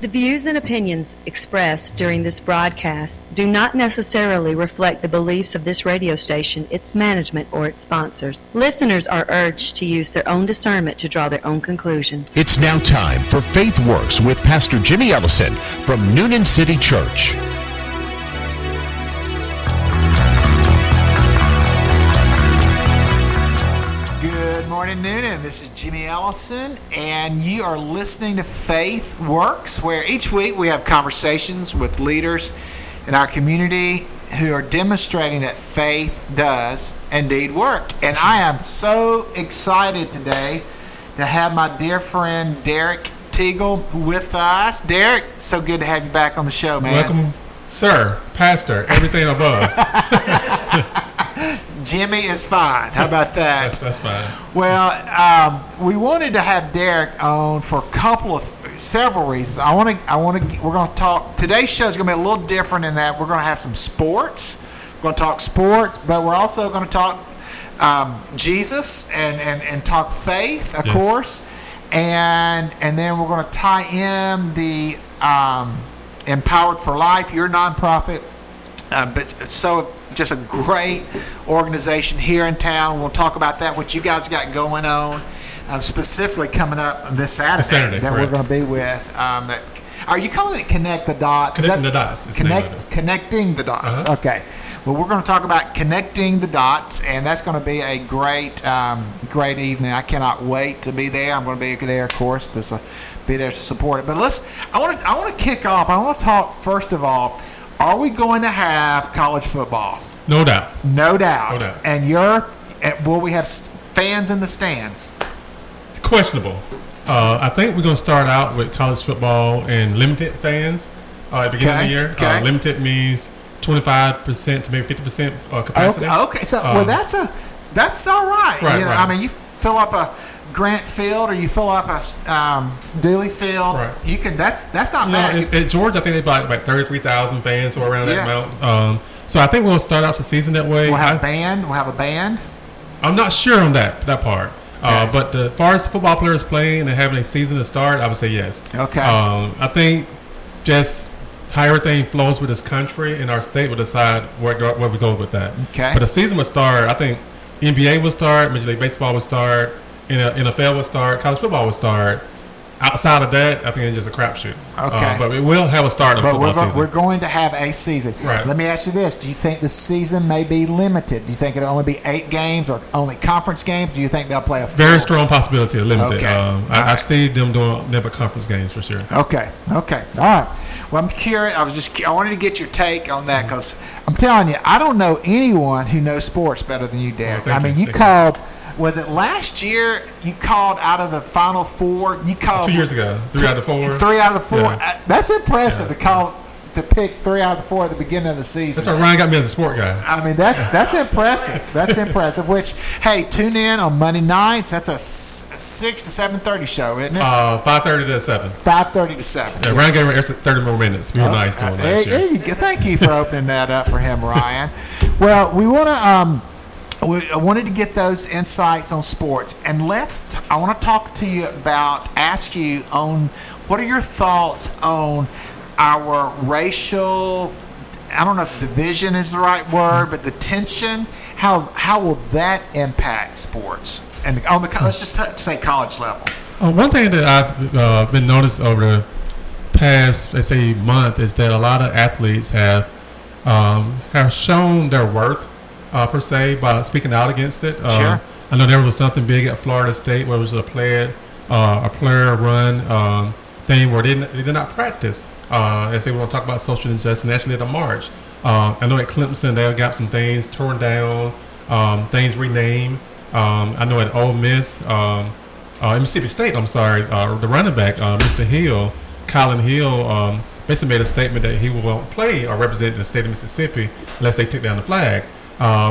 The views and opinions expressed during this broadcast do not necessarily reflect the beliefs of this radio station, its management, or its sponsors. Listeners are urged to use their own discernment to draw their own conclusions. It's now time for Faith Works with Pastor Jimmy Ellison from Noonan City Church. Good morning, Noonan. This is Jimmy Ellison, and you are listening to Faith Works, where each week we have conversations with leaders in our community who are demonstrating that faith does indeed work. And I am so excited today to have my dear friend Derrick Teagle with us. Derrick, so good to have you back on the show, man. Welcome, sir, pastor, everything above. Jimmy is fine. How about that? That's fine. Well, we wanted to have Derrick on for several reasons. We're going to talk. Today's show is going to be a little different in that we're going to have some sports. We're going to talk sports, but we're also going to talk Jesus and talk faith, of course, and then we're going to tie in the Empowered for Life, your nonprofit. But so just a great organization here in town. We'll talk about that, what you guys got going on, specifically coming up this Saturday that we're going to be with. Are you calling it Connect the Dots? Connecting the Dots. Connecting the Dots. Uh-huh. Okay. Well, we're going to talk about connecting the dots, and that's going to be a great evening. I cannot wait to be there. I'm going to be there, of course, to be there to support it. But I want to kick off. I want to talk first of all. Are we going to have college football? No doubt. No doubt. And will we have fans in the stands? Questionable. I think we're going to start out with college football and limited fans at the beginning of the year. Okay. Limited means 25% to maybe 50% capacity. Okay. So that's all right. Right. I mean, you fill up a Grant Field or you fill up a Dooley Field. Right. You can. That's not bad. At Georgia, I think they've got like 33,000 fans or around that amount. So I think we'll start off the season that way. We'll have a band. I'm not sure on that part. Okay. But as far as football players playing and having a season to start, I would say yes. Okay. I think just how everything flows with this country and our state will decide where we go with that. Okay. But the season will start. I think NBA will start, Major League Baseball will start, NFL will start, college football will start. Outside of that, I think it's just a crapshoot. Okay. But we will have a start of football season. We're going to have a season. Right. Let me ask you this. Do you think the season may be limited? Do you think it'll only be 8 games or only conference games? Do you think they'll play a full? Very strong possibility of limited. Okay. I see them doing never conference games for sure. Okay. All right. Well, I'm curious. I wanted to get your take on that because I'm telling you, I don't know anyone who knows sports better than you, Derrick. You called. Was it last year you called out of the Final Four? You called 2 years ago. 3 out of 4. 3 out of the 4. Yeah. That's impressive to pick 3 out of the 4 at the beginning of the season. That's why Ryan got me as a sport guy. I mean, that's impressive. That's impressive. Which, hey, tune in on Monday nights. That's a 6 to 7:30 show, isn't it? 5:30 to 7. 5:30 to 7. Yeah, Ryan gave me 30 more minutes. We were nice doing that. There you go. Thank you for opening that up for him, Ryan. Well, we want to. I wanted to get those insights on sports, and I want to ask you on what are your thoughts on our racial, I don't know if division is the right word, but the tension. How will that impact sports? And let's just say college level. One thing that I've been noticed over the past, let's say, month is that a lot of athletes have shown their worth. Per se, by speaking out against it. Sure. I know there was something big at Florida State where it was a player run thing where they did not practice as they want to talk about social injustice and actually at a march. I know at Clemson they got some things torn down, things renamed. I know at Ole Miss, Mississippi State, the running back, Mr. Hill, Colin Hill, basically made a statement that he won't play or represent the state of Mississippi unless they took down the flag.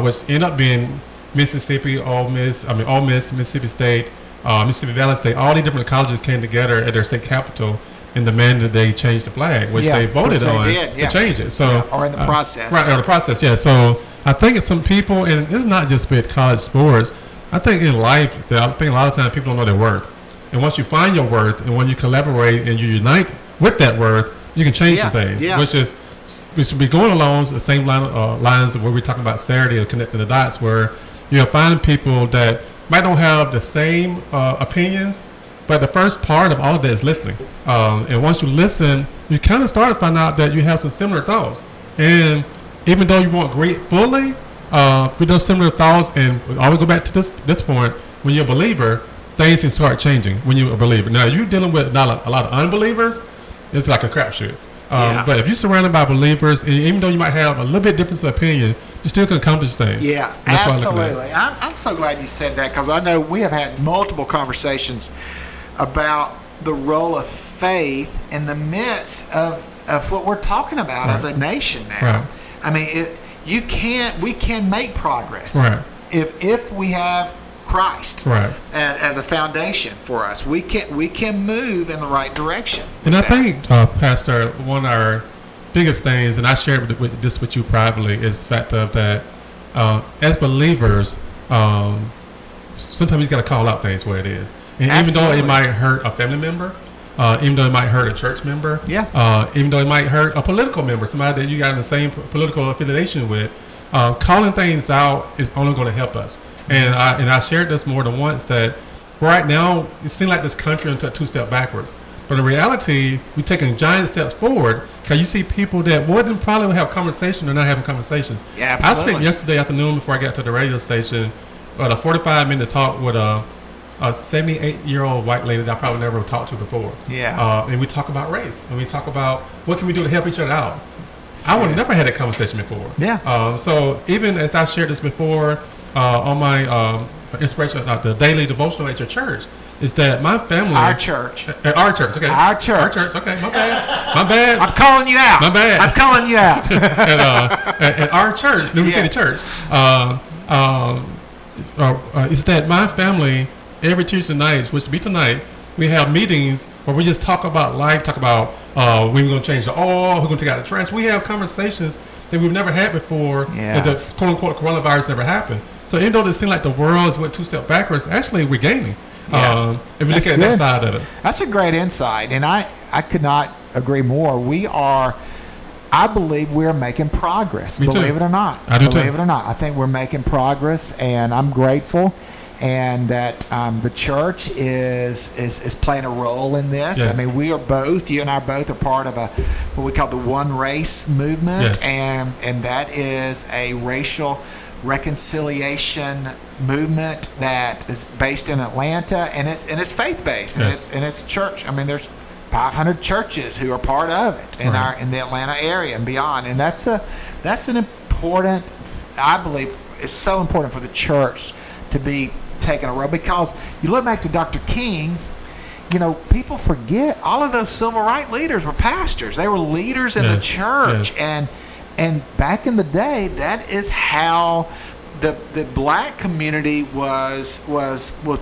Which ended up being Mississippi, Ole Miss, Mississippi State, Mississippi Valley State. All these different colleges came together at their state capital and demanded they change the flag, which they voted on to change it. So, or in the process. Right, or the process, yeah. So I think it's some people, and it's not just with college sports. I think in life, a lot of times people don't know their worth. And once you find your worth and when you collaborate and you unite with that word, you can change some things, which should be going along the same lines of where we're talking about Saturday of connecting the dots, where you'll find people that might not have the same opinions, but the first part of all of that is listening. And once you listen, you kind of start to find out that you have some similar thoughts. And even though you won't agree fully with those similar thoughts, and I always go back to this point, when you're a believer, things can start changing when you're a believer. Now, you're dealing with not a lot of unbelievers, it's like a crapshoot. But if you're surrounded by believers, and even though you might have a little bit difference of opinion, you still can accomplish things. Yeah, absolutely. I'm so glad you said that, because I know we have had multiple conversations about the role of faith in the midst of what we're talking about as a nation now. Right. I mean, we can make progress if we have Christ as a foundation for us. We can move in the right direction. And I think, Pastor, one of our biggest things, and I shared this with you privately, is the fact of that as believers, sometimes you got to call out things where it is. And even though it might hurt a family member, even though it might hurt a church member, even though it might hurt a political member, somebody that you got in the same political affiliation with, calling things out is only going to help us. And I shared this more than once, that right now it seems like this country took 2 steps backwards. But in reality, we're taking giant steps forward, because you see people that wouldn't probably have conversations or not having conversations. Yeah, absolutely. I spent yesterday afternoon, before I got to the radio station, a 45-minute talk with a 78-year-old white lady that I probably never talked to before. Yeah. And we talk about race, and we talk about what can we do to help each other out. I would never had that conversation before. Yeah. So even as I shared this before on my inspiration, the daily devotional at your church, is that my family... Our church. Okay. Our church. Okay, my bad. I'm calling you out. My bad. I'm calling you out. at our church, New City Church, is that my family, every Tuesday nights, which will be tonight, we have meetings where we just talk about life, talk about when we're going to change the oil, we're going to take out the trash. We have conversations that we've never had before, that the quote-unquote coronavirus never happened. So even though it seemed like the world went 2 steps backwards, actually we're gaining. If we look at that side of it. That's a great insight, and I could not agree more. I believe we're making progress. Believe it or not. I do believe it or not. I think we're making progress, and I'm grateful. And that the church is playing a role in this. Yes. I mean, you and I both are part of what we call the One Race movement, and that is a racial reconciliation movement that is based in Atlanta, and it's faith based, and it's church. I mean, there's 500 churches who are part of it in the Atlanta area and beyond, and that's an important. I believe it's so important for the church to be taking a role, because you look back to Dr. King. You know, people forget all of those civil rights leaders were pastors. They were leaders in the church, and back in the day, that is how the black community was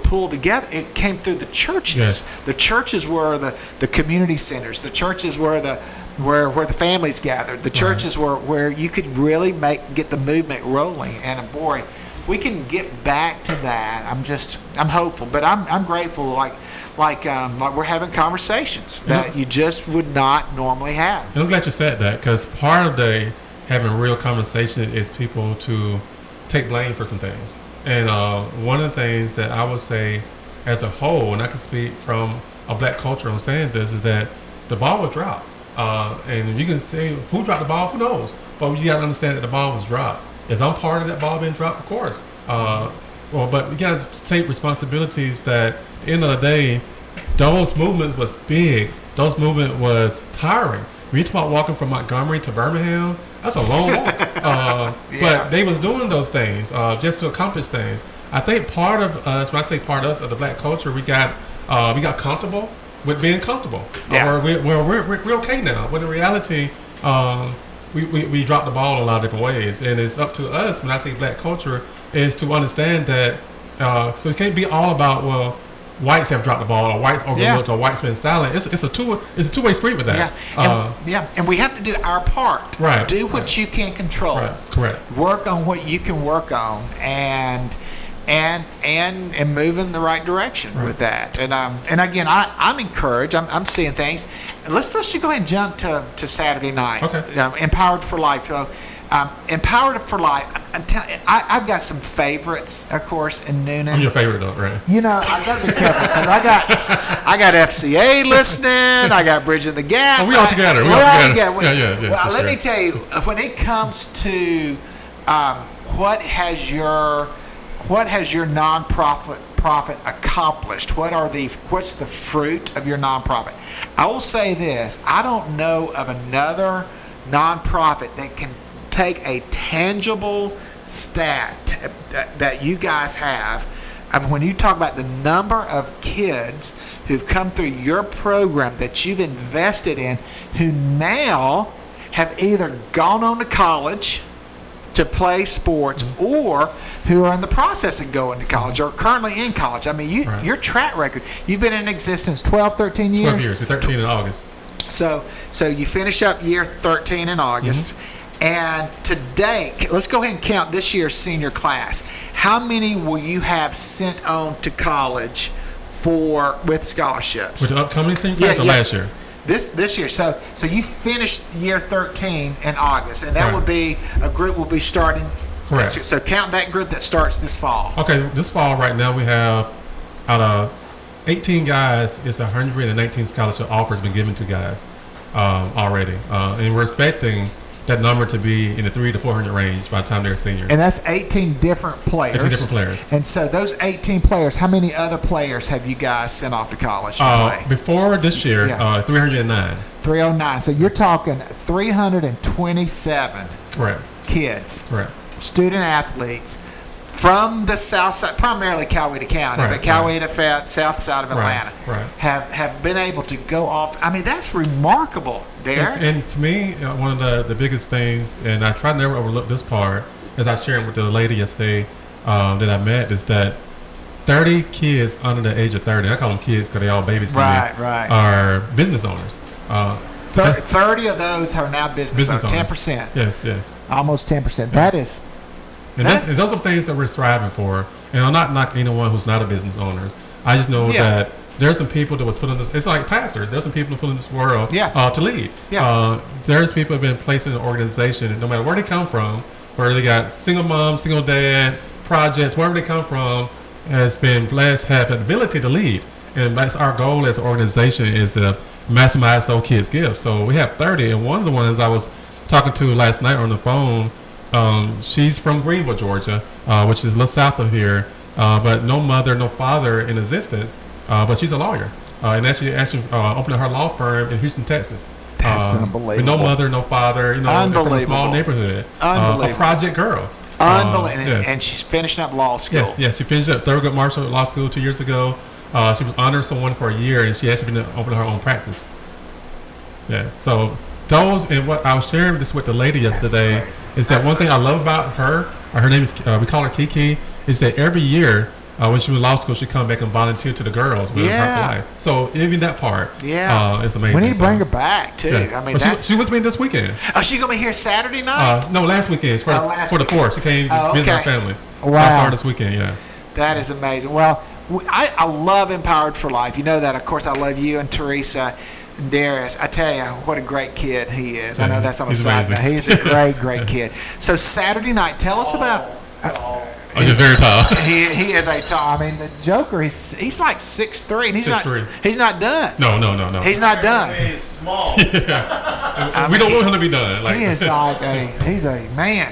pulled together. It came through the churches. Yes. The churches were the community centers. The churches were where the families gathered. The churches were where you could really get the movement rolling. And boy, we can get back to that. I'm hopeful, but I'm grateful. Like we're having conversations that you just would not normally have. And I'm glad you said that, because part of having real conversation is people to take blame for some things. And one of the things that I would say as a whole, and I can speak from a black culture on saying this, is that the ball was dropped. And you can say who dropped the ball, who knows? But you got to understand that the ball was dropped. Is I'm part of that ball being dropped? Of course. But you got to take responsibilities that at the end of the day, those movements was big. Those movement was tiring. When you talk about walking from Montgomery to Birmingham, that's a long walk. But they was doing those things just to accomplish things. I think part of us, when I say part of us, of the black culture, we got comfortable with being comfortable. We're okay now. But in reality, we dropped the ball in a lot of different ways. And it's up to us, when I say black culture, is to understand that so it can't be all about, well, whites have dropped the ball, or whites overlooked, or whites been silent. It's a two-way street with that. And we have to do our part. Right. Do what you can control. Right. Correct. Work on what you can work on, and and move in the right direction with that. And again, I'm encouraged. I'm seeing things. Let's just go ahead and jump to Saturday night. Okay. Empowered for Life. So, Empowered for Life. I've got some favorites, of course, in Noonan. I'm your favorite, though, right? You know, I got to be careful because I got FCA listening. I got Bridging the Gap. We all together. Well, let me tell you, when it comes to what has your nonprofit accomplished? What's the fruit of your nonprofit? I will say this: I don't know of another nonprofit that can take a tangible stat that you guys have. I mean, when you talk about the number of kids who've come through your program that you've invested in, who now have either gone on to college to play sports, or who are in the process of going to college or currently in college. I mean, your track record, you've been in existence 12, 13 years? 12 years. We're 13 in August. So you finish up year 13 in August. And to date, let's go ahead and count this year's senior class. How many will you have sent on to college with scholarships? With the upcoming senior class or last year? This year. So you finished year 13 in August, and that would be a group will be starting. Correct. So count that group that starts this fall. Okay, this fall right now we have out of 18 guys, it's 119 scholarship offers been given to guys already, and we're expecting that number to be in the 300 to 400 range by the time they're seniors. And that's 18 different players. 18 different players. And so those 18 players, how many other players have you guys sent off to college to play? Before this year, 309. 309. So you're talking 327 kids. Correct. Student athletes from the south side, primarily Coweta County, but Coweta, south side of Atlanta, have been able to go off. I mean, that's remarkable, Derek. And to me, one of the biggest things, and I try to never overlook this part, as I shared with the lady yesterday that I met, is that 30 kids under the age of 30, I call them kids because they all babies to me, are business owners. 30 of those are now business owners. 10%. Yes. Almost 10%. That is... And those are things that we're striving for. And I'm not knocking anyone who's not a business owner. I just know that there's some people that was put in this. It's like pastors. There's some people put in this world to lead. There's people who have been placed in an organization, and no matter where they come from, where they got single mom, single dad, projects, wherever they come from, has been blessed, have an ability to lead. And that's our goal as an organization, is to maximize those kids' gifts. So we have 30, and one of the ones I was talking to last night on the phone, she's from Greenville, Georgia, which is a little south of here, but no mother, no father in existence, but she's a lawyer, and actually opened her law firm in Houston, Texas. That's unbelievable. With no mother, no father, from a small neighborhood. A project girl. Unbelievable. And she's finishing up law school. Yes, she finished up Thurgood Marshall Law School 2 years ago. She was honored someone for a year, and she actually been opening her own practice. Yeah, so those, and what I was sharing this with the lady yesterday, is that one thing I love about her, her name is, we call her Kiki, is that every year when she was in law school, she'd come back and volunteer to the girls with her life. So even that part, it's amazing. We need to bring her back too. I mean, she was with me this weekend. Oh, she gonna be here Saturday night? No, last weekend. For the 4th, she came to visit her family. Wow, this weekend, that is amazing. Well, I love Empowered for Life. You know that. Of course, I love you and Teresa. Darius, I tell you, what a great kid he is. I know that's on the side, but he's a great kid. So Saturday night, tell us about. He's very tall. He is a tall. I mean, the Joker. He's like 6'3", and he's not done. No. He's not done. He's small. We don't want him to be done. He is like he's a man.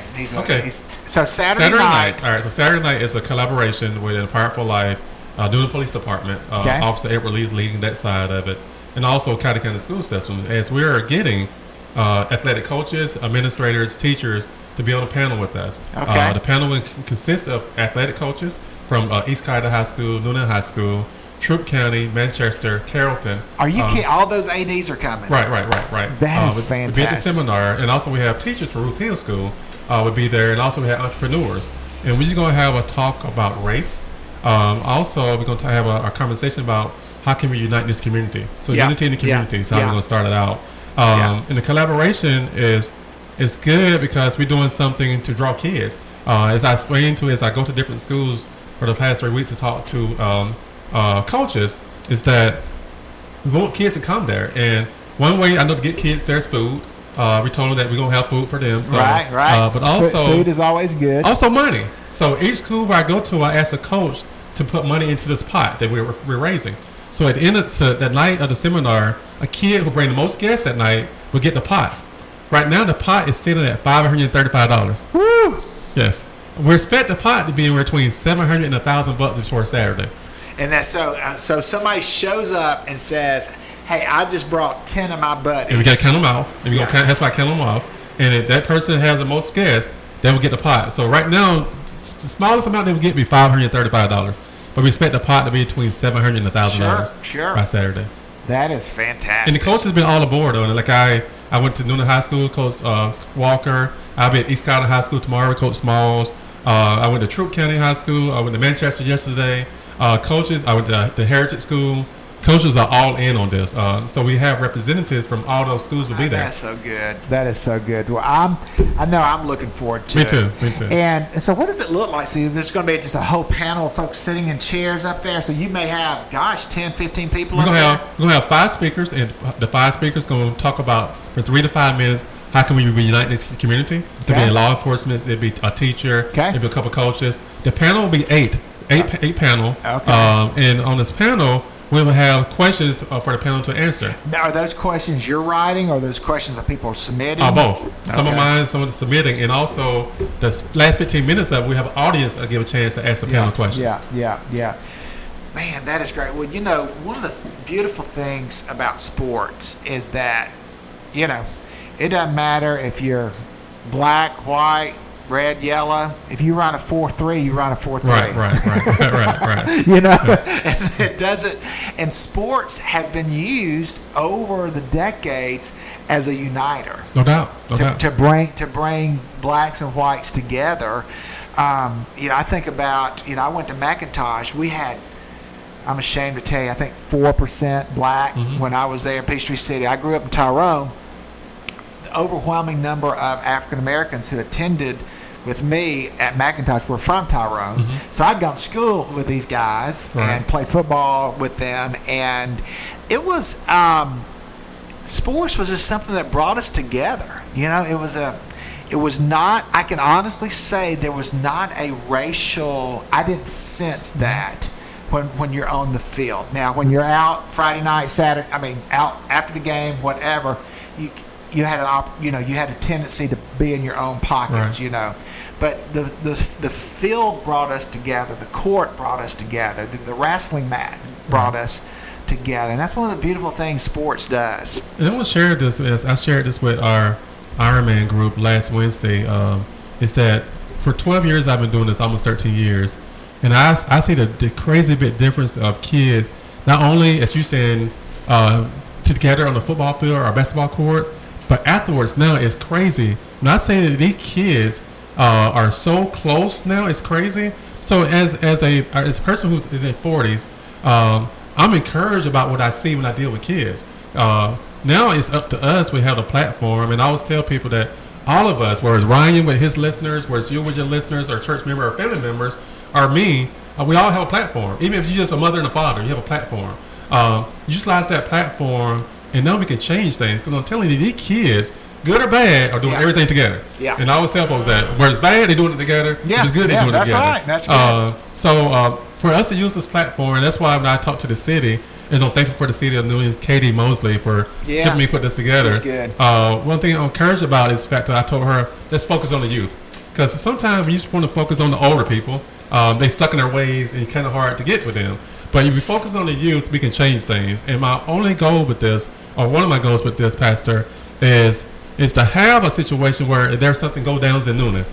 So Saturday night. All right. So Saturday night is a collaboration with Empowered for Life, Noonan Police Department. Officer Edward Lee is leading that side of it. And also Coweta County School System, as we are getting athletic coaches, administrators, teachers to be on a panel with us. The panel consists of athletic coaches from East Coweta High School, Noonan High School, Troup County, Manchester, Carrollton. Are you kidding? All those ADs are coming. Right. That is fantastic. We'll be at the seminar, and also we have teachers from Ruth Hill School would be there, and also we have entrepreneurs. And we're just going to have a talk about race. Also, we're going to have a conversation about how can we unite this community? So unity in the community is how we're going to start it out. And the collaboration is good because we're doing something to draw kids. As I explained as I go to different schools for the past 3 weeks to talk to coaches is that we want kids to come there. And one way I know to get kids there's food. We told them that we're going to have food for them. So, right. But also food is always good. Also money. So each school where I go to, I ask the coach to put money into this pot that we're raising. So at the end of that night of the seminar, a kid who bring the most guests that night will get the pot. Right now, the pot is sitting at $535. Woo! Yes. We expect the pot to be anywhere between $700 and $1,000 before Saturday. And that's so somebody shows up and says, hey, I just brought 10 of my buddies. And we got to count them out. And we that's why I count them off. And if that person has the most guests, they will get the pot. So right now, the smallest amount they will get be $535. But we expect the pot to be between $700 and $1,000 by Saturday. That is fantastic. And the coach has been all aboard, though. Like I went to Noonan High School, Coach Walker. I'll be at East Carolina High School tomorrow, Coach Smalls. I went to Troup County High School. I went to Manchester yesterday. Coaches, I went to the Heritage School. Coaches are all in on this. So we have representatives from all those schools will be there. That's so good. That is so good. Well, I know I'm looking forward to it. Me too. And so what does it look like? So there's going to be just a whole panel of folks sitting in chairs up there. So you may have, 10, 15 people up there. We're going to have 5 speakers, and the 5 speakers going to talk about for 3 to 5 minutes how can we reunite the community. To be in law enforcement, it'd be a teacher, it'd be a couple coaches. The panel will be 8 panel. Okay. And on this panel, we will have questions for the panel to answer. Now, are those questions you're writing, or are those questions that people are submitting? Both. Some of mine, some of the submitting, and also the last 15 minutes of it, we have an audience that give a chance to ask the panel questions. Yeah. Man, that is great. Well, one of the beautiful things about sports is that, it doesn't matter if you're black, white, red, yellow. If you run a 4.3, you run a 4.3. Right. And it doesn't. And sports has been used over the decades as a uniter. No doubt. To bring blacks and whites together. I think about. I went to McIntosh. We had. I'm ashamed to tell you. I think 4% black when I was there in Peachtree City. I grew up in Tyrone. The overwhelming number of African Americans who attended with me at McIntosh were from Tyrone. So I'd gone to school with these guys and played football with them, and it was sports was just something that brought us together. It was not, I can honestly say there was not a racial, I didn't sense that when you're on the field. Now when you're out Friday night, Saturday, out after the game, whatever, you had you had a tendency to be in your own pockets, But the field brought us together. The court brought us together. The wrestling mat brought us together, and that's one of the beautiful things sports does. And I want to share this. I shared this with our Ironman group last Wednesday. Is that for 12 years I've been doing this, almost 13 years, and I see the crazy big difference of kids. Not only as you saying together on the football field or basketball court. But afterwards, now it's crazy. When I say that these kids are so close now, it's crazy. So as a person who's in their 40s, I'm encouraged about what I see when I deal with kids. Now it's up to us. We have a platform, and I always tell people that all of us, whether it's Ryan with his listeners, whether it's you with your listeners, or church member or family members, or me, we all have a platform. Even if you're just a mother and a father, you have a platform. Utilize that platform. And now we can change things, because I'm telling you, these kids, good or bad, are doing everything together. Yeah. And I always tell folks that where it's bad, they're doing it together. Yeah. If it's good, they're doing it together. That's right. That's good. For us to use this platform, and that's why when I talk to the city, and I'm thankful for the city of New Katie Mosley for helping me put this together. She's good. One thing I'm encouraged about is the fact that I told her, let's focus on the youth. Because sometimes you just want to focus on the older people. They stuck in their ways, and it's kind of hard to get with them. But if we focus on the youth, we can change things. And my only goal with this, or one of my goals with this, Pastor, is to have a situation where if there's something go down in Noonan,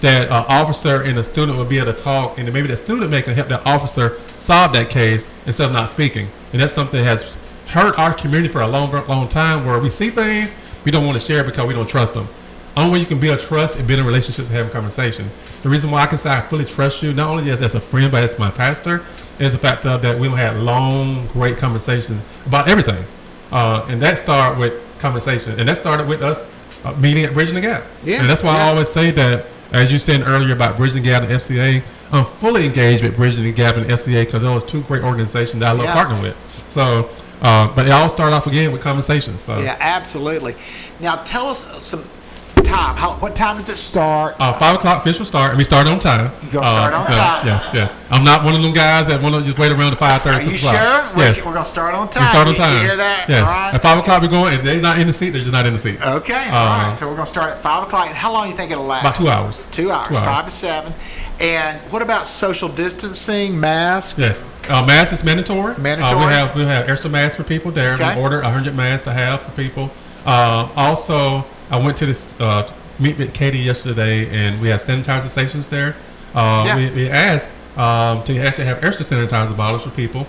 that an officer and a student will be able to talk, and then maybe the student can help that officer solve that case instead of not speaking. And that's something that has hurt our community for a long time, where we see things we don't want to share because we don't trust them. Only way you can build trust and build relationships and having conversation. The reason why I can say I fully trust you, not only as a friend, but as my pastor, is the fact that we had long, great conversations about everything. And that started with conversation. And that started with us meeting at Bridging the Gap. Yeah, and that's why I always say that, as you said earlier about Bridging the Gap and FCA, I'm fully engaged with Bridging the Gap and SCA because those are two great organizations that I love partnering with. So, but it all started off again with conversations. So. Yeah, absolutely. Now, tell us some time. What time does it start? 5 o'clock official start, and we start on time. You gonna start on time? Yes. I'm not one of them guys that want to just wait around to 5:30. Are you sure? Yes. We're gonna start on time. We start on time. Did you hear that? Yes. All right. At 5 o'clock, we're going. If they're not in the seat, they're just not in the seat. Okay. All right. So we're gonna start at 5 o'clock. And how long do you think it'll last? About 2 hours. 2 hours. 5 to 7. And what about social distancing, masks? Yes. Mask is mandatory. Mandatory. We have extra masks for people there. Okay. We ordered 100 masks to have for people. Also, I went to this meet with Katie yesterday, and we have sanitizer stations there. We asked to actually have extra sanitizer bottles for people,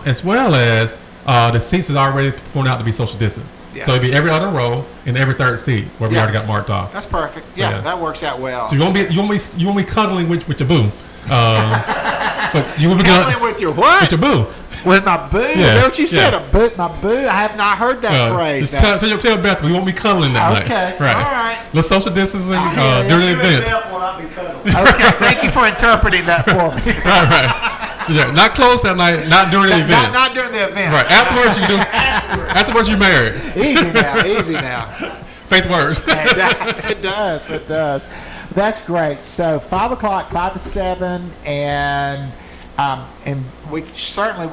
as well as the seats is already pointed out to be social distance. Yeah. So it'd be every other row and every third seat where we already got marked off. That's perfect. So, that works out well. So you won't be cuddling with your boo, but you will be cuddling with your what? With your boo. With my boo? Is that what you said? My boo? I have not heard that phrase. Tell Beth we won't be cuddling that night. Okay. Right. All right. Let's social distancing during the event. Okay. Thank you for interpreting that for me. Right. Yeah, not close that night. Not during the event. Not during the event. Right. Afterwards, you do. Afterwards, you're married. Easy now. Faith works. It does. That's great. So 5 o'clock, 5 to 7, and we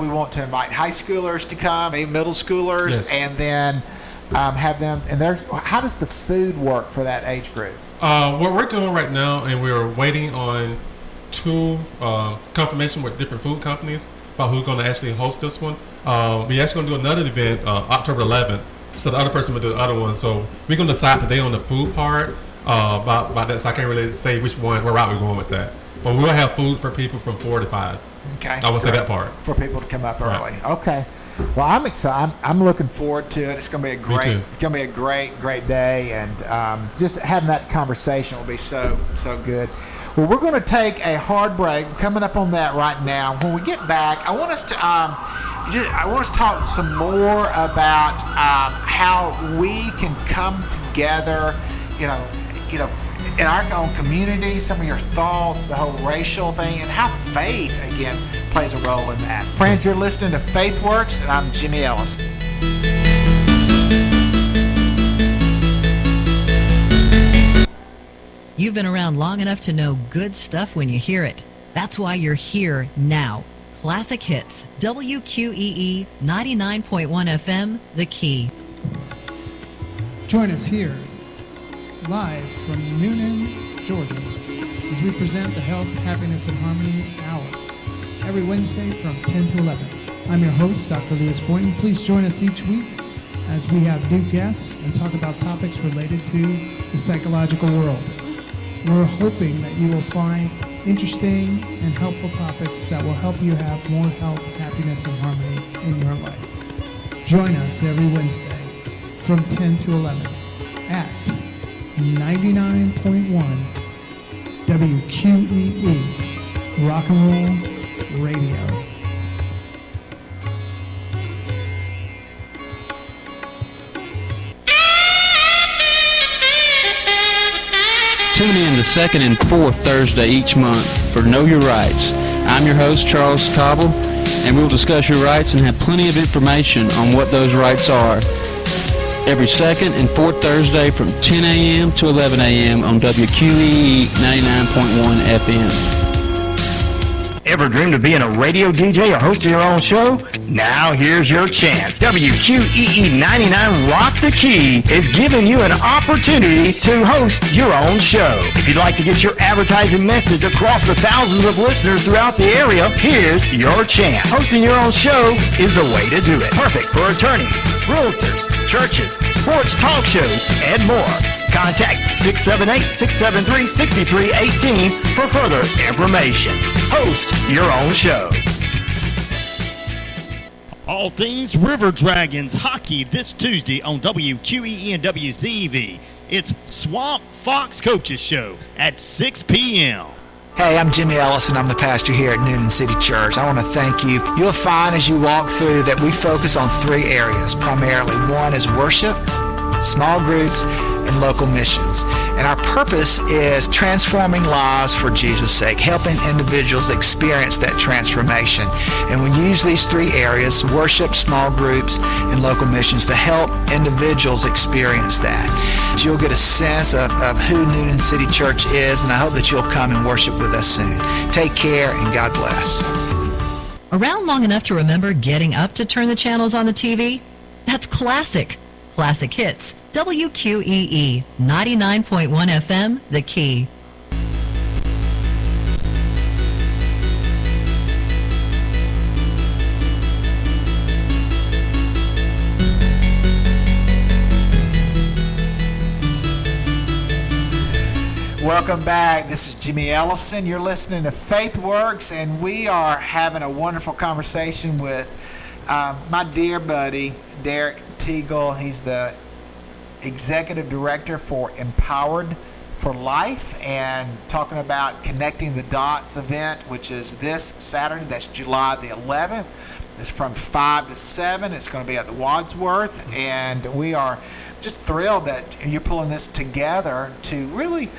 want to invite high schoolers to come, even middle schoolers, and then have them. And how does the food work for that age group? What we're doing right now, and we're waiting on 2 confirmation with different food companies about who's going to actually host this one. We're actually going to do another event October 11th. So the other person will do the other one. So we're going to decide today on the food part about that. So I can't really say what route we're going with that. But we'll have food for people from 4 to 5. Okay. I will say that part. For people to come up early. Right. Okay. Well, I'm excited. I'm looking forward to it. It's going to be a great day, and just having that conversation will be so good. Well, we're going to take a hard break. We're coming up on that right now. When we get back, I want us to talk some more about how we can come together. In our own community, some of your thoughts, the whole racial thing, and how faith, again, plays a role in that. Friends, you're listening to Faith Works, and I'm Jimmy Ellis. You've been around long enough to know good stuff when you hear it. That's why you're here now. Classic Hits, WQEE 99.1 FM, The Key. Join us here, live from Noonan, Georgia, as we present the Health, Happiness, and Harmony Hour, every Wednesday from 10 to 11. I'm your host, Dr. Lewis Boynton. Please join us each week as we have new guests and talk about topics related to the psychological world. We're hoping that you will find interesting and helpful topics that will help you have more health, happiness, and harmony in your life. Join us every Wednesday from 10 to 11 at 99.1 WQEE Rock and Roll Radio. Tune in the second and fourth Thursday each month for Know Your Rights. I'm your host, Charles Cobble, and we'll discuss your rights and have plenty of information on what those rights are. Every second and fourth Thursday from 10 a.m. to 11 a.m. on WQEE 99.1 FM. Ever dreamed of being a radio DJ or hosting your own show? Now here's your chance. WQEE 99 Rock the Key is giving you an opportunity to host your own show. If you'd like to get your advertising message across the thousands of listeners throughout the area, here's your chance. Hosting your own show is the way to do it. Perfect for attorneys, realtors, churches, sports talk shows, and more. Contact 678-673-6318 for further information. Host your own show. All things River Dragons hockey this Tuesday on WQEE and WZEV. It's Swamp Fox Coaches Show at 6 p.m. Hey, I'm Jimmy Ellis, and I'm the pastor here at Noonan City Church. I want to thank you. You'll find as you walk through that we focus on 3 areas primarily. One is worship, small groups, and local missions. And our purpose is transforming lives for Jesus' sake, helping individuals experience that transformation. And we use these three areas, worship, small groups, and local missions, to help individuals experience that. You'll get a sense of who Noonan City Church is, and I hope that you'll come and worship with us soon. Take care, and God bless. Around long enough to remember getting up to turn the channels on the TV? That's classic. Classic hits. WQEE 99.1 FM, The Key. Welcome back. This is Jimmy Ellison. You're listening to Faith Works, and we are having a wonderful conversation with my dear buddy, Derek Teagle. He's the Executive Director for Empowered for Life, and talking about Connecting the Dots event, which is this Saturday. That's July the 11th. It's from 5 to 7. It's going to be at the Wadsworth, and we are just thrilled that you're pulling this together to really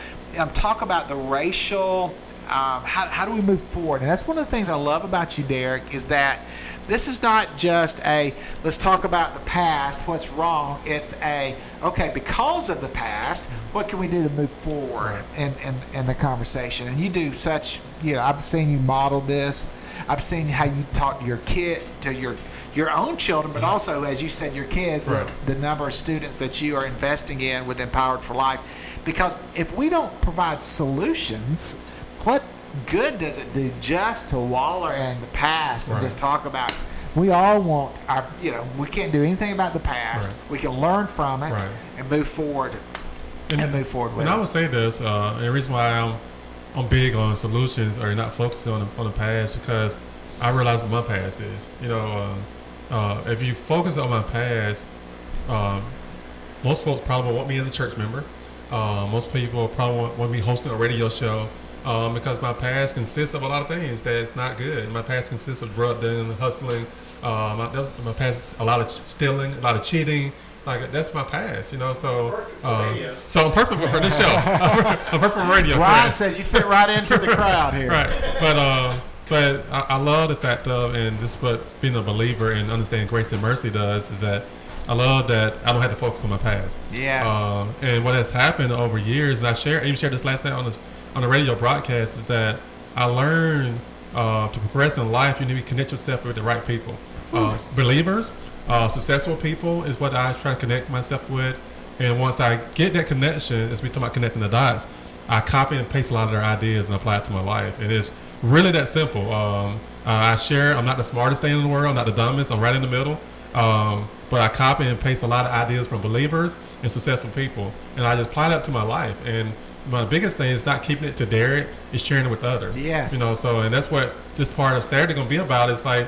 talk about the racial, how do we move forward? And that's one of the things I love about you, Derek, is that this is not just a, let's talk about the past, what's wrong. It's a, okay, because of the past, what can we do to move forward in the conversation? And you do such, I've seen you model this. I've seen how you talk to your kid, to your own children, but also, as you said, your kids, the number of students that you are investing in with Empowered for Life. Because if we don't provide solutions, what good does it do just to wallow in the past and just talk about, we all want our, we can't do anything about the past. We can learn from it and move forward move forward with it. And I would say this, and the reason why I'm big on solutions or not focusing on the past, because I realize what my past is. If you focus on my past, most folks probably want me as a church member. Most people probably want me hosting a radio show because my past consists of a lot of things that's not good. My past consists of drug dealing, hustling. My past is a lot of stealing, a lot of cheating. Like, that's my past, So, so I'm perfect for this show. I'm perfect for radio. Ryan says you fit right into the crowd here. But I love the fact of, and this is what being a believer and understanding grace and mercy does, is that I love that I don't have to focus on my past. Yes. And what has happened over years, and I even shared this last night on the radio broadcast, is that I learned to progress in life, you need to connect yourself with the right people. Believers, successful people is what I try to connect myself with. And once I get that connection, as we talk about connecting the dots, I copy and paste a lot of their ideas and apply it to my life. And it's really that simple. I share, I'm not the smartest thing in the world, I'm not the dumbest, I'm right in the middle. But I copy and paste a lot of ideas from believers and successful people, and I just apply that to my life. And my biggest thing is not keeping it to Derek, it's sharing it with others. Yes. And that's what this part of Saturday going to be about. It's like,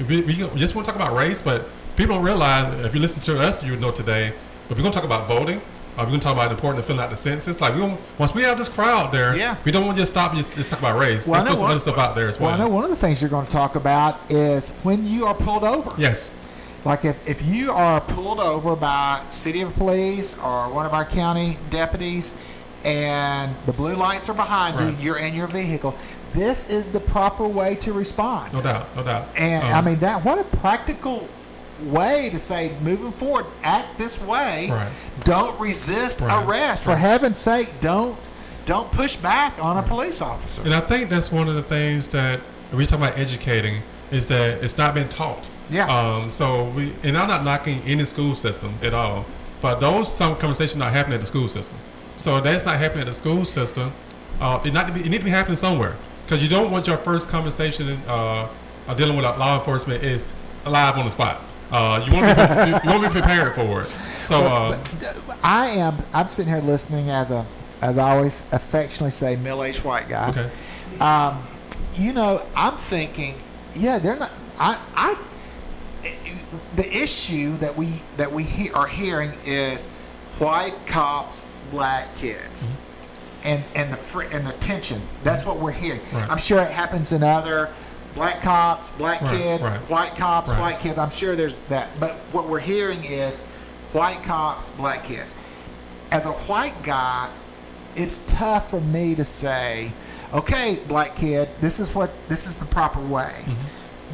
we just want to talk about race, but people don't realize, if you listen to us, you would know today, but we're going to talk about voting. We're going to talk about the importance of filling out the census. Like, once we have this crowd there, we don't want to just stop and just talk about race. Let's put some other stuff out there as well. Well, I know one of the things you're going to talk about is when you are pulled over. Yes. Like if you are pulled over by city of police or one of our county deputies and the blue lights are behind you, you're in your vehicle, this is the proper way to respond. No doubt. And I mean, what a practical way to say, moving forward, act this way. Don't resist arrest. For heaven's sake, don't push back on a police officer. And I think that's one of the things that we talk about educating, is that it's not been taught. Yeah. And I'm not knocking any school system at all, but some conversations not happening at the school system. So that's not happening at the school system. It need to be happening somewhere, because you don't want your first conversation dealing with law enforcement is live on the spot. You want to be prepared for it. So I'm sitting here listening as I always affectionately say, middle-aged white guy. Okay. I'm thinking, they're not. The issue that we are hearing is white cops, black kids, and the tension. That's what we're hearing. I'm sure it happens in other black cops, black kids, white cops, white kids. I'm sure there's that. But what we're hearing is white cops, black kids. as a white guy, it's tough for me to say, okay, black kid, this is the proper way.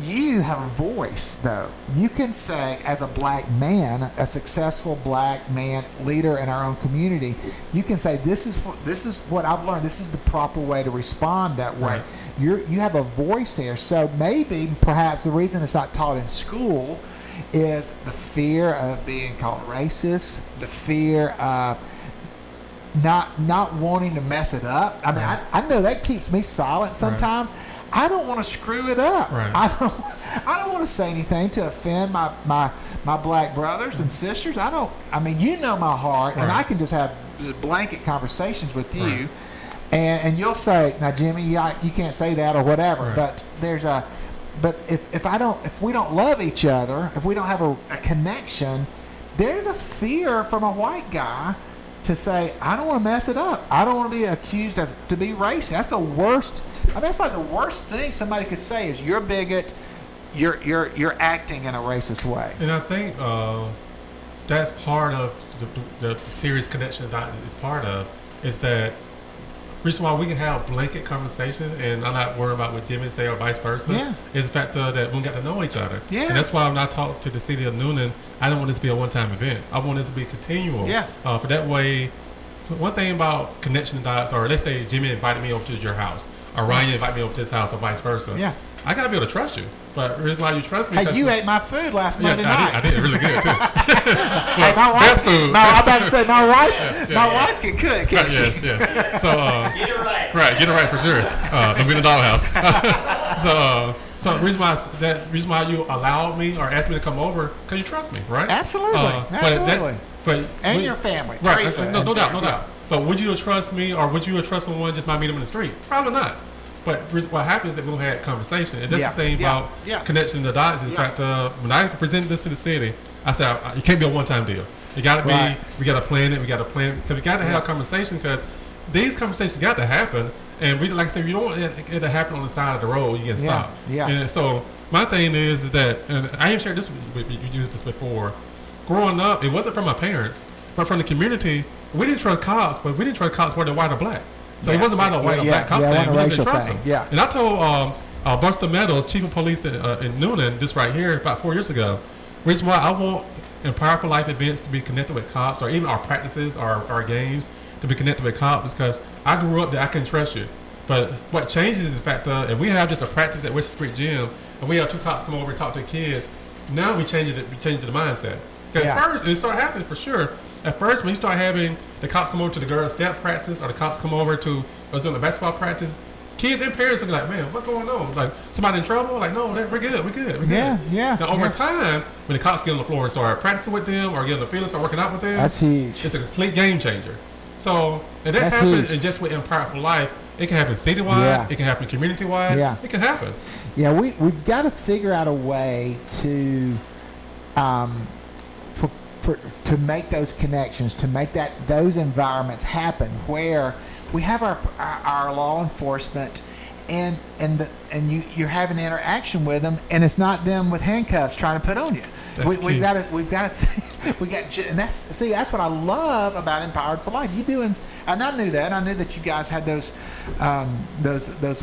You have a voice, though. You can say, as a black man, a successful black man leader in our own community, you can say, this is what I've learned. This is the proper way to respond that way. Right. You have a voice here. So maybe, perhaps, the reason it's not taught in school is the fear of being called racist, the fear of not wanting to mess it up. I mean, I know that keeps me silent sometimes. Right. I don't want to screw it up. Right. I don't want to say anything to offend my black brothers and sisters. I mean, you know my heart, and I can just have blanket conversations with you, right. and you'll say, now, Jimmy, you can't say that or whatever. Right. But if we don't love each other, if we don't have a connection, there's a fear from a white guy to say, I don't want to mess it up. I don't want to be accused to be racist. That's the worst. I mean, that's like the worst thing somebody could say is you're a bigot. You're acting in a racist way. And I think that's part of the serious connection that is part of is that reason why we can have blanket conversation and I'm not worried about what Jimmy say or vice versa is the fact that we got to know each other. Yeah. And that's why when I talk to the city of Noonan, I don't want this to be a one-time event. I want this to be continual. Yeah. For that way, one thing about connection dots, or let's say Jimmy invited me over to your house, or Ryan invited me over to his house, or vice versa. Yeah. I got to be able to trust you. But the reason why you trust me... Hey, you ate my food last Monday night. I did really good, too. Hey, my wife... food. No, I'm about to say, my wife can cook, can't she? Yeah. So, get it right. Right, get it right for sure. Don't be in the doghouse. So the reason why you allowed me or asked me to come over, because you trust me, right? Absolutely. And your family. Right. Teresa. No doubt. But would you trust me, or would you trust someone just by meeting them in the street? Probably not. But what happens is that we'll have conversation. And that's the thing about connection the dots. In fact, when I presented this to the city, I said, it can't be a one-time deal. It got to be, we got to plan it, because we got to have a conversation, because these conversations got to happen. And we, like I said, you don't want it to happen on the side of the road, you get stopped. Yeah. And so my thing is that, and I even shared this with you, used this before, growing up, it wasn't from my parents, but from the community. We didn't trust cops, but we didn't trust cops whether white or black. So it wasn't about a white or black cop thing. We didn't trust them. Yeah. And I told Buster Meadows, chief of police in Noonan, this right here, about 4 years ago, reason why I want Empower for Life events to be connected with cops, or even our practices, our games, to be connected with cops, because I grew up that I can trust you. But what changes is the fact that if we have just a practice at West Street Gym, and we have two cops come over and talk to the kids, now we change the mindset. Because at first, it started happening for sure. At first, when you start having the cops come over to the girls' step practice, or the cops come over to us doing the basketball practice, kids and parents will be like, man, what's going on? Like, somebody in trouble? Like, no, we're good. Yeah. Now, over time, when the cops get on the floor and start practicing with them, or get on the field and start working out with them, that's huge. It's a complete game changer. So, and that happens, and just with Empower for Life, it can happen citywide, it can happen community-wide, it can happen. Yeah, we've got to figure out a way to to make those connections, to make those environments happen where we have our law enforcement and you're having interaction with them, and it's not them with handcuffs trying to put on you. We've got and that's what I love about Empowered for Life. And I knew that. I knew that you guys had those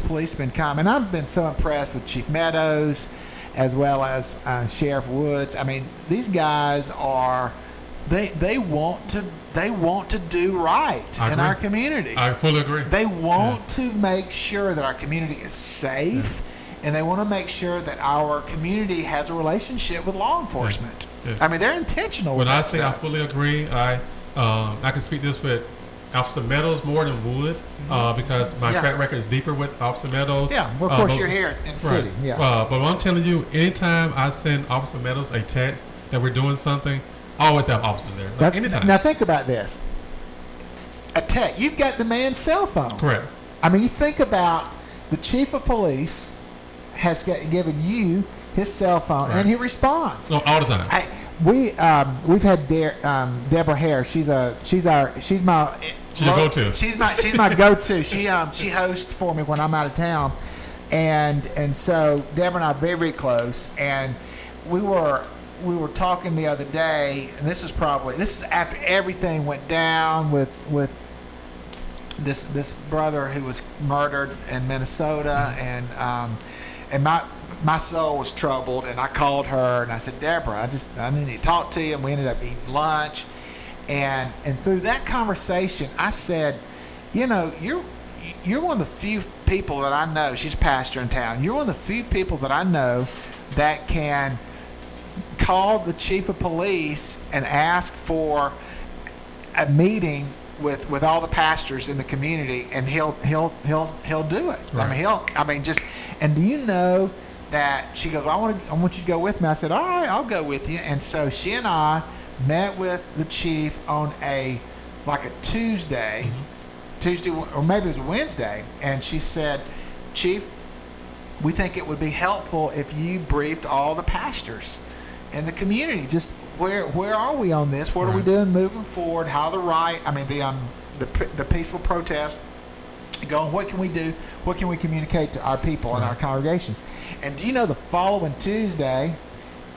policemen come, and I've been so impressed with Chief Meadows, as well as Sheriff Woods. I mean, these guys are they want to do right in our community. I fully agree. They want to make sure that our community is safe, and they want to make sure that our community has a relationship with law enforcement. Yes. I mean, they're intentional. When I say stuff. I fully agree, I can speak this with Officer Meadows more than Wood, because my track record is deeper with Officer Meadows. Yeah, well, of course you're here in the city. Yeah. But I'm telling you, anytime I send Officer Meadows a text that we're doing something, I always have officers there. Anytime. Now think about this. A text. You've got the man's cell phone. Correct. I mean, you think about the chief of police has given you his cell phone, and he responds. No, all the time. We've had Deborah Hare. She's my go-to. She's my go-to. She hosts for me when I'm out of town, and so Deborah and I are very, very close, and we were we were talking the other day, and this is after everything went down with this brother who was murdered in Minnesota, and my soul was troubled, and I called her and I said, Deborah, I need to talk to you, and we ended up eating lunch, and through that conversation, I said, you know, you're one of the few people that I know. She's a pastor in town. You're one of the few people that I know that can call the chief of police and ask for a meeting with all the pastors in the community, and he'll do it. Right. And do you know that she goes, I want you to go with me. I said, all right, I'll go with you. And so she and I met with the chief on a Tuesday, or maybe it was a Wednesday, and she said, Chief, we think it would be helpful if you briefed all the pastors in the community. Just where are we on this? What are we doing moving forward? How the peaceful protest going? What can we do? What can we communicate to our people and our congregations? And do you know, the following Tuesday,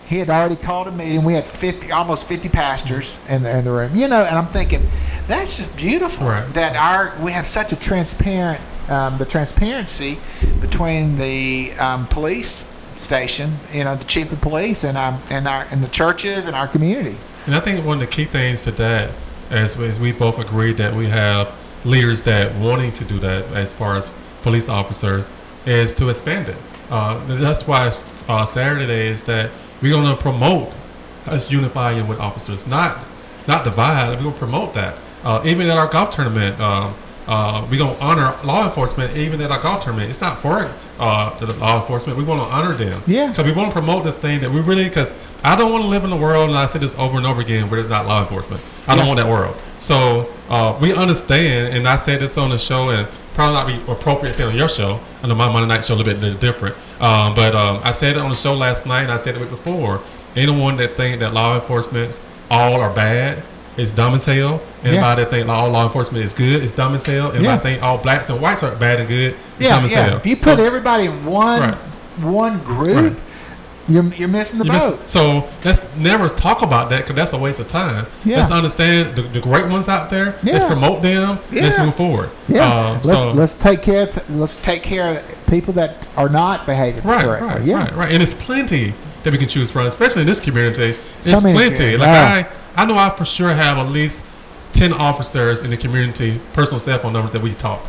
he had already called a meeting. We had almost 50 pastors in the room. You know, and I'm thinking, that's just beautiful that we have such a the transparency between the police station, you know, the chief of police, and the churches and our community. And I think one of the key things to that, as we both agreed that we have leaders that wanting to do that as far as police officers, is to expand it. That's why Saturday is that we're going to promote us unifying with officers, not divide. We're going to promote that. Even at our golf tournament, we're going to honor law enforcement. Even at our golf tournament, it's not for the law enforcement. We want to honor them. Yeah. Because we want to promote this thing that we really. Because I don't want to live in a world, and I say this over and over again, where it's not law enforcement. I don't want that world. So we understand, and I said this on the show, and probably not be appropriate to say on your show. I know my Monday night show a little bit different. But I said it on the show last night, and I said it before. Anyone that think that law enforcement all are bad is dumb as hell. Anybody that think all law enforcement is good is dumb as hell. Anybody think all blacks and whites are bad and good is dumb as hell. If you put everybody in one group, you're missing the boat. So let's never talk about that, because that's a waste of time. Let's understand the great ones out there. Let's promote them. Let's move forward. Let's take care of people that are not behaving correctly. Right. And there's plenty that we can choose from, especially in this community. There's plenty. I know I for sure have at least 10 officers in the community, personal cell phone numbers that we talk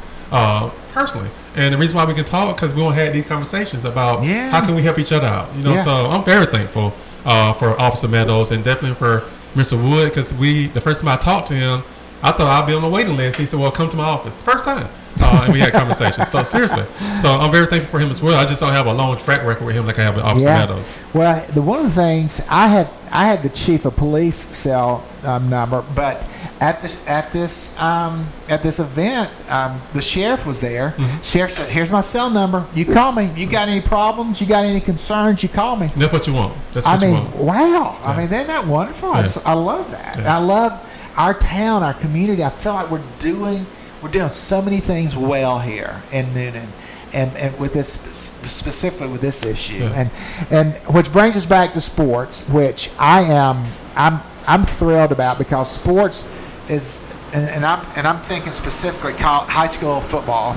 personally. And the reason why we can talk, because we won't have these conversations about how can we help each other out. So I'm very thankful for Officer Meadows, and definitely for Mr. Wood, because the first time I talked to him, I thought I'd be on the waiting list. He said, well, come to my office. First time. And we had conversations. So seriously. So I'm very thankful for him as well. I just don't have a long track record with him like I have with Officer Meadows. Well, one of the things, I had the chief of police cell number, but at this event, the sheriff was there. Sheriff says, here's my cell number. You call me. You got any problems? You got any concerns? You call me. That's what you want. That's what you want. Wow. I mean, isn't that wonderful? Yes. I love that. I love our town, our community. I feel like we're doing so many things well here in Noonan, and with this, specifically with this issue, and which brings us back to sports, which I'm thrilled about, because sports is, and I'm thinking specifically high school football.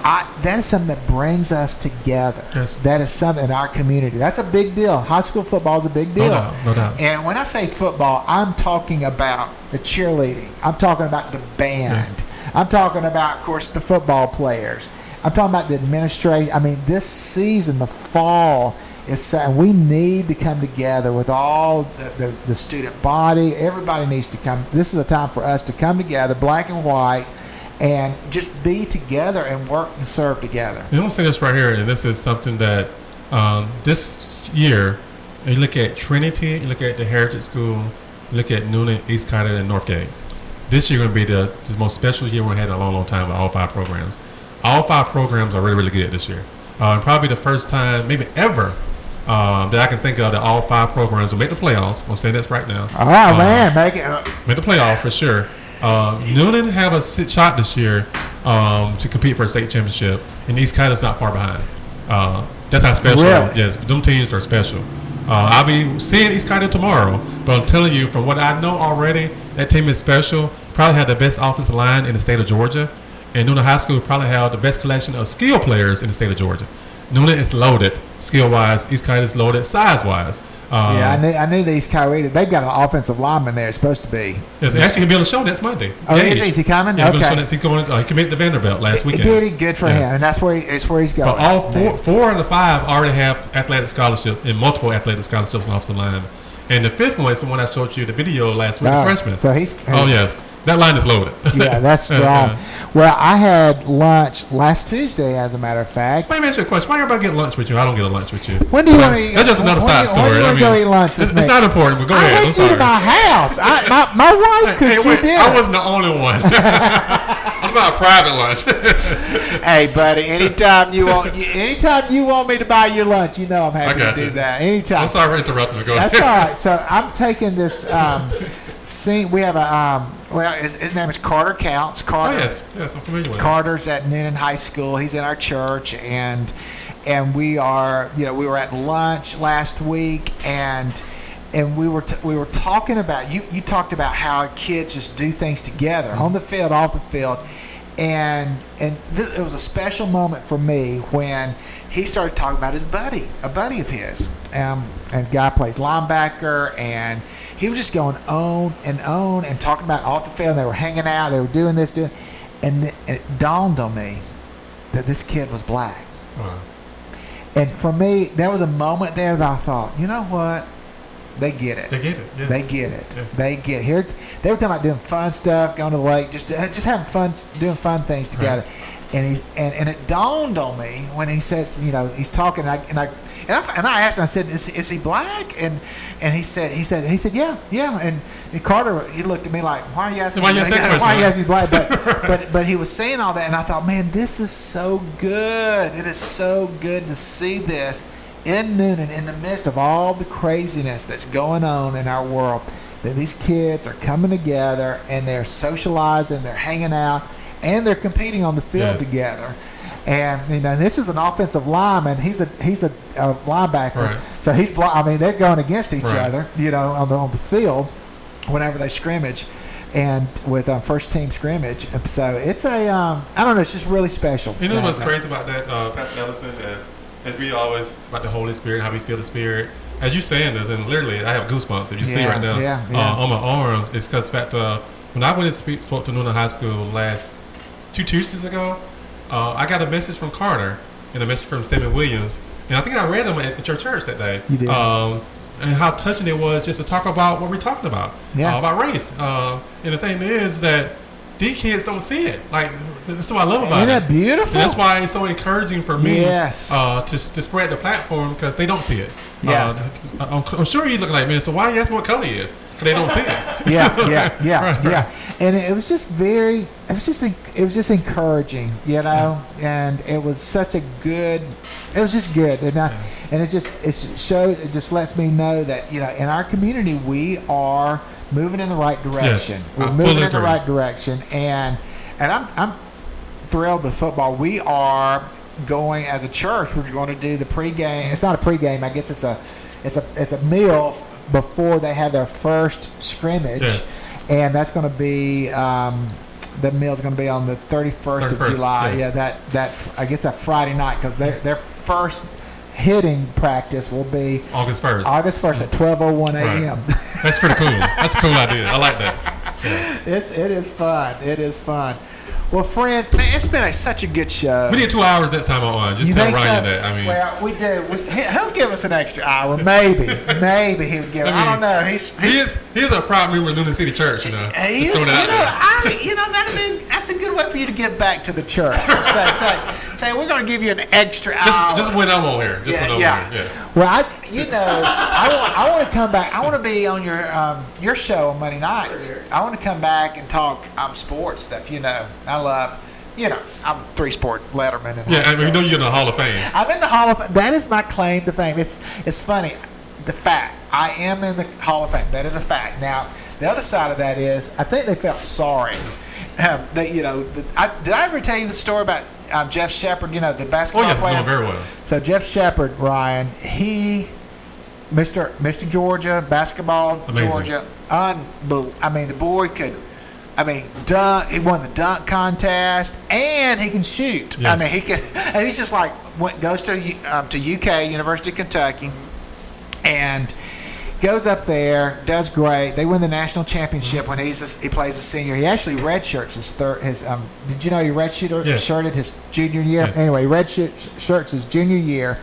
That is something that brings us together. Yes. That is something in our community. That's a big deal. High school football is a big deal. No doubt. And when I say football, I'm talking about the cheerleading. I'm talking about the band. Yes. I'm talking about, of course, the football players. I'm talking about the administration. I mean, this season, the fall, and we need to come together with all the student body. Everybody needs to come. This is a time for us to come together, black and white, and just be together and work and serve together. I'm going to say this right here, and this is something that this year, you look at Trinity, you look at the Heritage School, you look at Noonan, East Carter, and Northgate. This year going to be the most special year we've had in a long, long time with all 5 programs. All 5 programs are really, really good this year. Probably the first time, maybe ever, that I can think of, that all 5 programs will make the playoffs. I'm saying this right now. Oh, man, make the playoffs for sure. Noonan have a shot this year to compete for a state championship, and East Carter's not far behind. That's how special. Really? Yes, them teams are special. I'll be seeing East Carter tomorrow, but I'm telling you, from what I know already, that team is special. Probably have the best offensive line in the state of Georgia, and Noonan High School probably have the best collection of skill players in the state of Georgia. Noonan is loaded skill-wise. East Carter is loaded size-wise. I knew the East Carolina. They've got an offensive lineman there. It's supposed to be. Yes, actually, he'll be on the show next Monday. Oh, is he coming? Yeah, okay. He committed to Vanderbilt last weekend. Did he? Good for him, and that's where he's going. But all four of the five already have athletic scholarships and multiple athletic scholarships on offensive line. And the fifth one is the one I showed you the video last week, the freshman. So he's. Oh yes. That line is loaded. Yeah, that's strong. Well, I had lunch last Tuesday, as a matter of fact. Let me ask you a question. Why everybody get lunch with you? I don't get a lunch with you. When do you want to eat? That's just another side story. When do you want to go eat lunch with me? It's not important, but go ahead. I went to my house. My wife cooked you dinner. I wasn't the only one. I'm not a private lunch. Hey, buddy, anytime you want me to buy your lunch, you know I'm happy to do that. Anytime. I'm sorry for interrupting you. Go ahead. That's all right. So I'm taking this scene. We have a his name is Carter Counts. Carter. Oh, yes, I'm familiar with him. Carter's at Noonan High School. He's in our church, and we are, we were at lunch last week, and we were talking about you talked about how kids just do things together on the field, off the field, and it was a special moment for me when he started talking about his buddy, a buddy of his, and guy plays linebacker, and he was just going on and talking about off the field. They were hanging out. They were doing this, and it dawned on me that this kid was black. Wow. And for me, there was a moment there that I thought, you know what? They get it. They get it. Yes. They get it. Yes. They get it. Here, they were talking about doing fun stuff, going to the lake, just having fun, doing fun things together. Right. And it dawned on me when he said, he's talking, and I asked him, I said, is he black? And he said, yeah. And Carter, he looked at me like, why are you asking? Why are you asking black? But he was saying all that, and I thought, man, this is so good. It is so good to see this in Noonan, in the midst of all the craziness that's going on in our world, that these kids are coming together and they're socializing, they're hanging out, and they're competing on the field together. And this is an offensive lineman. He's a linebacker, right. So they're going against each other, on the field whenever they scrimmage, and with first team scrimmage. So it's I don't know. It's just really special. You know what's crazy about that, Pastor Ellison, as we always about the Holy Spirit, how we feel the Spirit. As you saying this, and literally, I have goosebumps. If you see right now on my arms, it's because back to when I went and spoke to Noonan High School last 2 Tuesdays ago. I got a message from Carter and a message from Samuel Williams, and I think I read them at your church that day. You did. And how touching it was just to talk about what we're talking about, about race. And the thing is that these kids don't see it. Like, that's what I love about it. Isn't that beautiful? And that's why it's so encouraging for me to spread the platform, because they don't see it. Yes. I'm sure you're looking like, man, so why you ask what color he is? Because they don't see it. Yeah. And it was just it was just encouraging, and it was such a good, it was just good. And it just lets me know that, in our community, we are moving in the right direction. Yes, we're moving in the right direction, and I'm thrilled with football. We are going as a church. We're going to do the pregame. It's not a pregame. I guess it's a meal before they have their first scrimmage, and that's going to be the meal is going to be on the 31st of July. Yes. Yeah, that I guess that Friday night, because their first hitting practice will be August 1st. August 1st at 12:01 a.m. Right. That's pretty cool. That's a cool idea. I like that. Yeah. It is fun. It is fun. Well, friends, man, it's been such a good show. We need 2 hours next time on. Just tell Ryan that. I mean, well, we do. He'll give us an extra hour, maybe. Maybe he would give. I don't know. He's a proud member of Noonan City Church. He is. That's a good way for you to give back to the church. Say we're going to give you an extra hour. Just when I'm on here. When I'm on here. Yeah. Well, I want to come back. I want to be on your show on Monday nights. I want to come back and talk sports stuff. I love, I'm 3-sport letterman. We know you're in the Hall of Fame. I'm in the Hall of Fame. That is my claim to fame. It's funny. The fact, I am in the Hall of Fame. That is a fact. Now, the other side of that is, I think they felt sorry. Did I ever tell you the story about Jeff Shepard, the basketball player? Oh, yes, very well. So Jeff Shepard, Ryan, he Mr. Georgia, basketball, Amazing. Georgia. I mean, the boy could. I mean, dunk. He won the dunk contest, and he can shoot. Yes. I mean, he can. And he's just like goes to UK, University of Kentucky, and goes up there, does great. They win the national championship when he plays a senior. He actually redshirts his did you know he redshirted his junior year? Yes. Anyway, redshirts his junior year.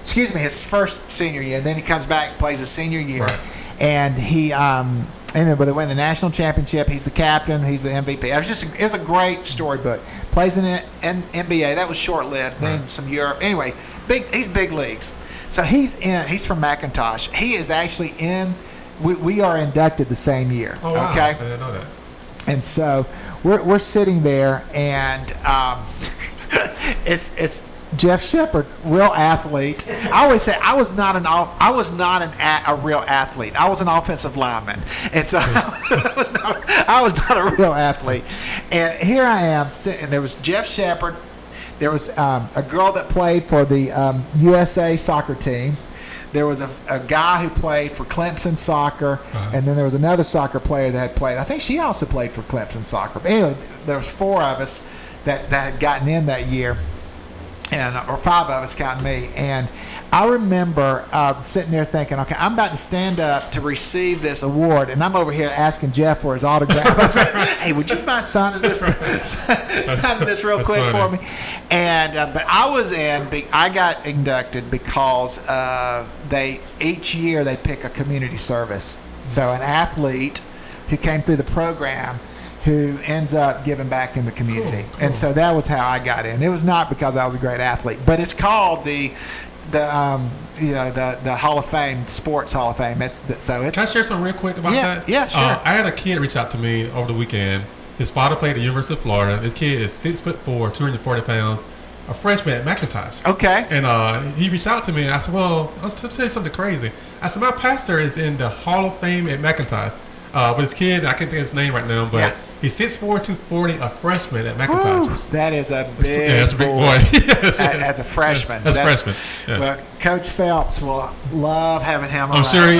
Excuse me, his first senior year, and then he comes back and plays his senior year. Right. And he and then they win the national championship. He's the captain. He's the MVP. It was a great storybook. Plays in NBA. That was short lived. Then Right. some Europe. Anyway, he's big leagues. So he's from McIntosh. He is actually in. We are inducted the same year. Oh, wow. Okay. I didn't know that. And so we're sitting there, and it's Jeff Shepard, real athlete. I always say I was not a real athlete. I was an offensive lineman, and so I was not a real athlete. And here I am sitting. There was Jeff Shepard. There was a girl that played for the USA soccer team. There was a guy who played for Clemson soccer, and then there was another soccer player that had played. I think she also played for Clemson soccer. But anyway, there was 4 of us that had gotten in that year, or 5 of us counting me. And I remember sitting there thinking, okay, I'm about to stand up to receive this award, and I'm over here asking Jeff for his autograph. I said, hey, would you mind signing this real quick for me? And but I got inducted because each year they pick a community service. So an athlete who came through the program who ends up giving back in the community. Cool. And so that was how I got in. It was not because I was a great athlete, but it's called the Hall of Fame, Sports Hall of Fame. Can I share something real quick about that? Yeah, sure. I had a kid reach out to me over the weekend. His father played at the University of Florida. This kid is 6'4", 240 pounds, a freshman at McIntosh. Okay. And he reached out to me, and I said, well, I'll tell you something crazy. I said, my pastor is in the Hall of Fame at McIntosh. But his kid, I can't think of his name right now, but he's 6'4", 240, a freshman at McIntosh. Woo, that is a big that's a big boy. Yes, as a freshman. As a freshman. Yes. Well, Coach Phelps will love having him around. I'm sure he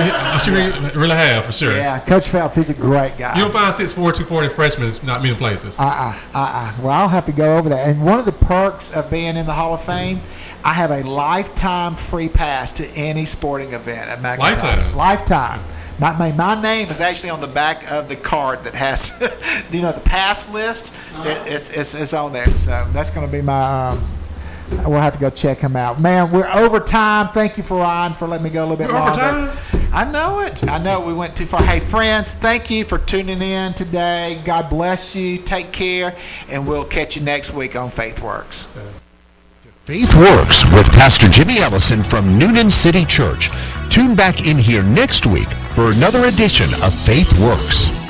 really have, for sure. Yeah, Coach Phelps, he's a great guy. You don't find 6'4", 240 freshmen not many places. Well, I'll have to go over there. And one of the perks of being in the Hall of Fame, I have a lifetime free pass to any sporting event at McIntosh. Lifetime. My name is actually on the back of the card that has, the pass list. It's on there. So that's going to be my. We'll have to go check him out. Man, we're over time. Thank you, Ryan, for letting me go a little bit longer. Over time? I know it. I know we went too far. Hey, friends, thank you for tuning in today. God bless you. Take care, and we'll catch you next week on Faith Works. Faith Works with Pastor Jimmy Ellison from Noonan City Church. Tune back in here next week for another edition of Faith Works.